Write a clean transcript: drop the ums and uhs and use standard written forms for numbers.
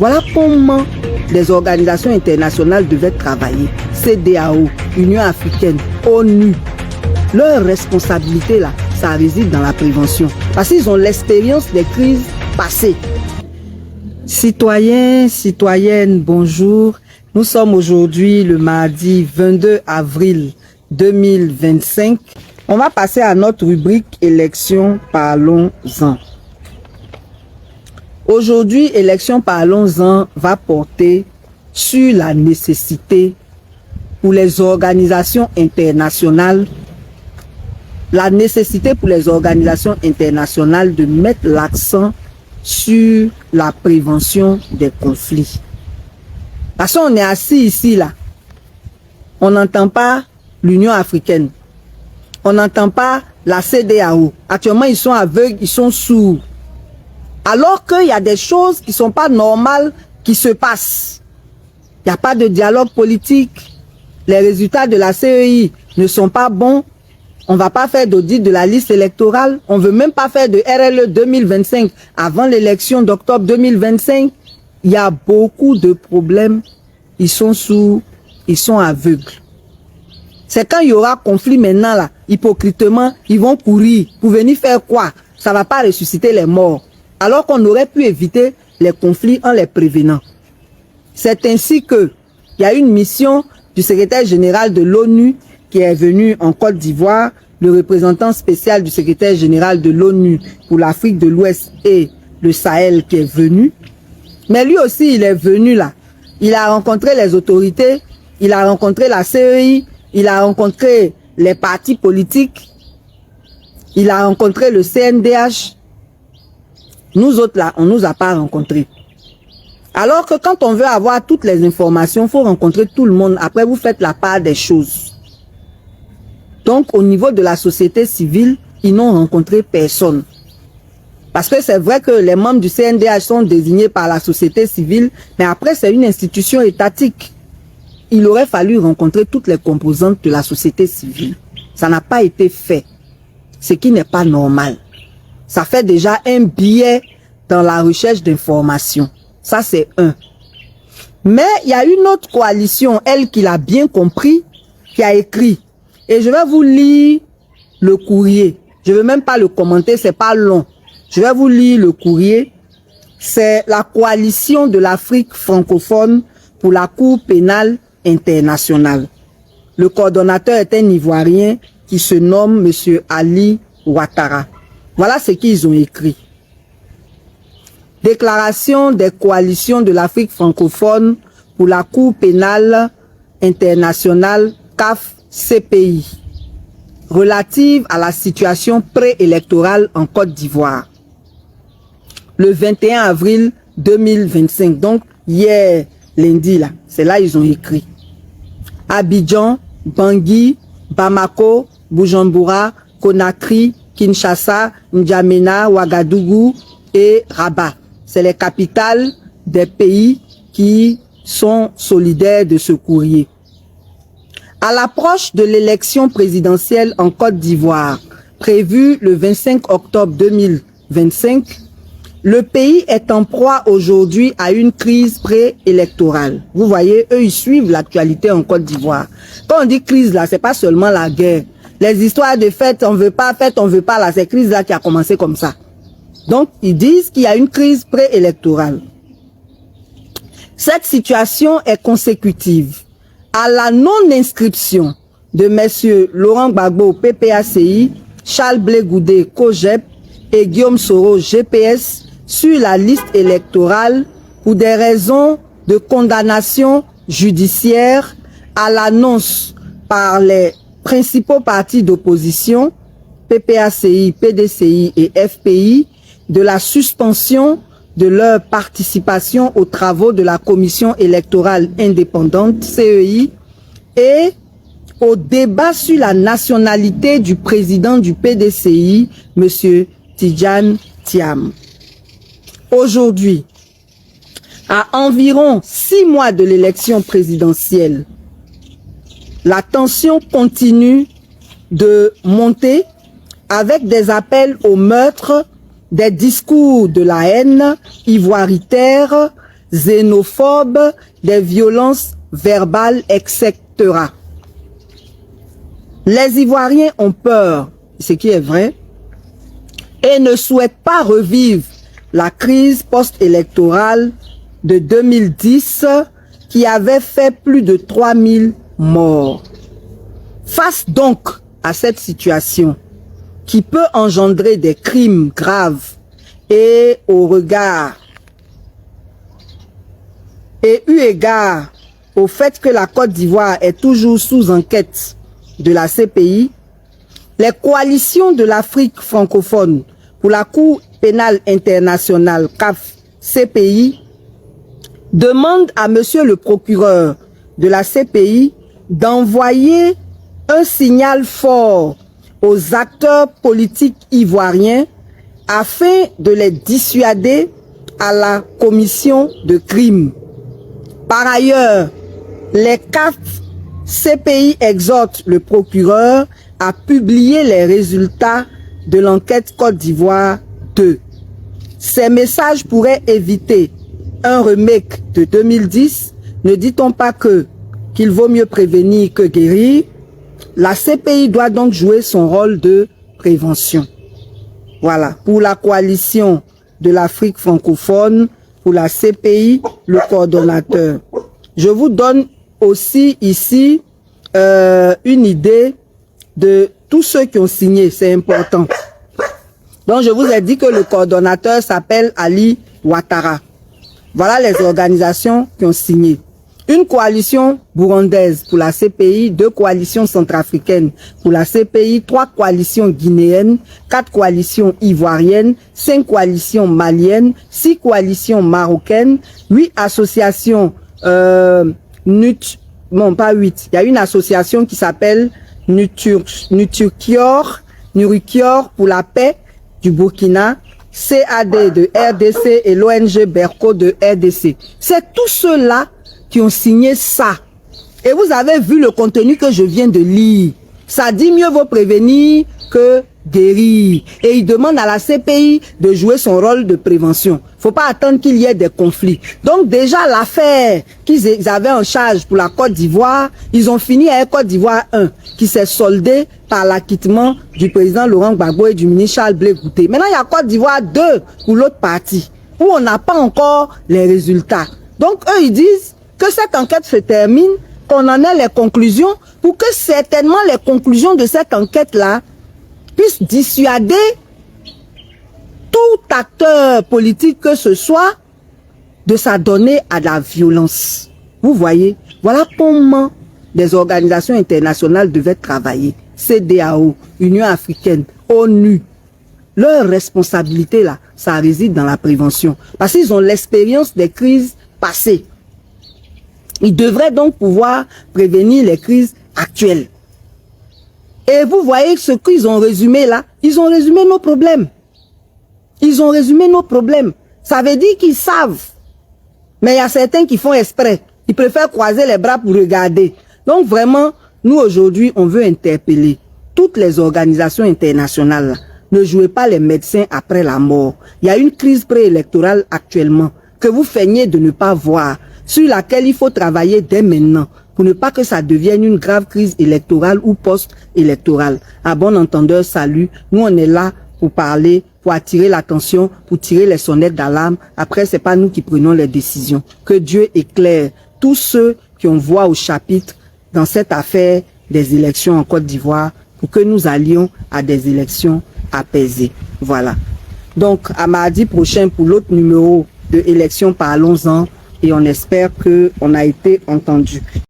Voilà comment les organisations internationales devaient travailler. CEDEAO, Union africaine, ONU. Leur responsabilité là, ça réside dans la prévention. Parce qu'ils ont l'expérience des crises passées. Citoyens, citoyennes, bonjour. Nous sommes aujourd'hui le mardi 22 avril 2025. On va passer à notre rubrique élections, parlons-en. Aujourd'hui, élections, parlons-en va porter sur la nécessité pour les organisations internationales, de mettre l'accent sur la prévention des conflits. Parce qu'on est assis ici, là, on n'entend pas l'Union africaine, on n'entend pas la CEDEAO. Actuellement, ils sont aveugles, ils sont sourds. Alors qu'il y a des choses qui ne sont pas normales qui se passent. Il n'y a pas de dialogue politique. Les résultats de la CEI ne sont pas bons. On ne va pas faire d'audit de la liste électorale. On ne veut même pas faire de RLE 2025 avant l'élection d'octobre 2025. Il y a beaucoup de problèmes. Ils sont sourds, ils sont aveugles. C'est quand il y aura conflit maintenant, là, hypocritement, ils vont courir pour venir faire quoi? Ça ne va pas ressusciter les morts. Alors qu'on aurait pu éviter les conflits en les prévenant. C'est ainsi que il y a une mission du secrétaire général de l'ONU qui est venu en Côte d'Ivoire, le représentant spécial du secrétaire général de l'ONU pour l'Afrique de l'Ouest et le Sahel qui est venu. Mais lui aussi, il est venu là. Il a rencontré les autorités, il a rencontré la CEI, il a rencontré les partis politiques, il a rencontré le CNDH. Nous autres là, on ne nous a pas rencontrés. Alors que quand on veut avoir toutes les informations, il faut rencontrer tout le monde. Après, vous faites la part des choses. Donc, au niveau de la société civile, ils n'ont rencontré personne. Parce que c'est vrai que les membres du CNDH sont désignés par la société civile, mais après, c'est une institution étatique. Il aurait fallu rencontrer toutes les composantes de la société civile. Ça n'a pas été fait. Ce qui n'est pas normal. Ça fait déjà un biais dans la recherche d'informations. Ça, c'est un. Mais il y a une autre coalition, elle qui l'a bien compris, qui a écrit. Et je vais vous lire le courrier. Je ne vais même pas le commenter, c'est pas long. Je vais vous lire le courrier. C'est la coalition de l'Afrique francophone pour la Cour pénale internationale. Le coordonnateur est un Ivoirien qui se nomme M. Ali Ouattara. Voilà ce qu'ils ont écrit. Déclaration des coalitions de l'Afrique francophone pour la Cour pénale internationale CAF-CPI relative à la situation préélectorale en Côte d'Ivoire. Le 21 avril 2025, donc hier lundi là, c'est là ils ont écrit. Abidjan, Bangui, Bamako, Bujumbura, Conakry, Kinshasa, N'Djamena, Ouagadougou et Rabat. C'est les capitales des pays qui sont solidaires de ce courrier. À l'approche de l'élection présidentielle en Côte d'Ivoire, prévue le 25 octobre 2025, le pays est en proie aujourd'hui à une crise préélectorale. Vous voyez, eux, ils suivent l'actualité en Côte d'Ivoire. Quand on dit crise là, c'est pas seulement la guerre. Les histoires de fête, on veut pas, là, c'est crise là qui a commencé comme ça. Donc, ils disent qu'il y a une crise préélectorale. Cette situation est consécutive à la non-inscription de messieurs Laurent Gbagbo, PPACI, Charles Blé Goudé, COGEP et Guillaume Soro, GPS, sur la liste électorale pour des raisons de condamnation judiciaire à l'annonce par les principaux partis d'opposition, PPACI, PDCI et FPI, de la suspension de leur participation aux travaux de la Commission électorale indépendante, CEI, et au débat sur la nationalité du président du PDCI, M. Tidjane Thiam. Aujourd'hui, à environ 6 mois de l'élection présidentielle, la tension continue de monter avec des appels au meurtre, des discours de la haine ivoiritaire, xénophobes, des violences verbales, etc. Les Ivoiriens ont peur, ce qui est vrai, et ne souhaitent pas revivre la crise post-électorale de 2010 qui avait fait plus de 3000 morts. Face donc à cette situation qui peut engendrer des crimes graves et eu égard au fait que la Côte d'Ivoire est toujours sous enquête de la CPI, les coalitions de l'Afrique francophone pour la Cour pénale internationale CAF-CPI demandent à monsieur le procureur de la CPI d'envoyer un signal fort aux acteurs politiques ivoiriens afin de les dissuader à la commission de crimes. Par ailleurs, les CAF-CPI exhortent le procureur à publier les résultats de l'enquête Côte d'Ivoire 2. Ces messages pourraient éviter un remake de 2010. Ne dit-on pas qu'il vaut mieux prévenir que guérir? La CPI doit donc jouer son rôle de prévention. Voilà, pour la coalition de l'Afrique francophone, pour la CPI, le coordonnateur. Je vous donne aussi ici une idée de tous ceux qui ont signé, c'est important. Donc je vous ai dit que le coordonnateur s'appelle Ali Ouattara. Voilà les organisations qui ont signé. Une coalition burundaise pour la CPI, 2 coalitions centrafricaines pour la CPI, 3 coalitions guinéennes, 4 coalitions ivoiriennes, 5 coalitions maliennes, 6 coalitions marocaines, 8 associations, non pas 8, il y a une association qui s'appelle Nutukior pour la paix du Burkina, CAD de RDC et l'ONG Berco de RDC. C'est tous ceux-là qui ont signé ça. Et vous avez vu le contenu que je viens de lire. Ça dit mieux vaut prévenir que guérir. Et il demande à la CPI de jouer son rôle de prévention. Faut pas attendre qu'il y ait des conflits. Donc déjà l'affaire qu'ils avaient en charge pour la Côte d'Ivoire, ils ont fini avec Côte d'Ivoire 1, qui s'est soldé par l'acquittement du président Laurent Gbagbo et du ministre Charles Blé Goutté. Maintenant il y a Côte d'Ivoire 2 pour l'autre partie, où on n'a pas encore les résultats. Donc eux ils disent que cette enquête se termine, qu'on en ait les conclusions, pour que certainement les conclusions de cette enquête-là puissent dissuader tout acteur politique que ce soit de s'adonner à la violence. Vous voyez, voilà comment des organisations internationales devaient travailler. CEDEAO, Union africaine, ONU. Leur responsabilité là, ça réside dans la prévention. Parce qu'ils ont l'expérience des crises passées. Ils devraient donc pouvoir prévenir les crises actuelles. Et vous voyez ce qu'ils ont résumé là, ils ont résumé nos problèmes. Ils ont résumé nos problèmes. Ça veut dire qu'ils savent. Mais il y a certains qui font exprès. Ils préfèrent croiser les bras pour regarder. Donc vraiment, nous aujourd'hui, on veut interpeller toutes les organisations internationales. Ne jouez pas les médecins après la mort. Il y a une crise préélectorale actuellement que vous feignez de ne pas voir, sur laquelle il faut travailler dès maintenant pour ne pas que ça devienne une grave crise électorale ou post-électorale. À bon entendeur, salut. Nous, on est là pour parler, pour attirer l'attention, pour tirer les sonnettes d'alarme. Après, c'est pas nous qui prenons les décisions. Que Dieu éclaire tous ceux qui ont voix au chapitre dans cette affaire des élections en Côte d'Ivoire pour que nous allions à des élections apaisées. Voilà. Donc, à mardi prochain pour l'autre numéro de élections, parlons-en et on espère qu'on a été entendu.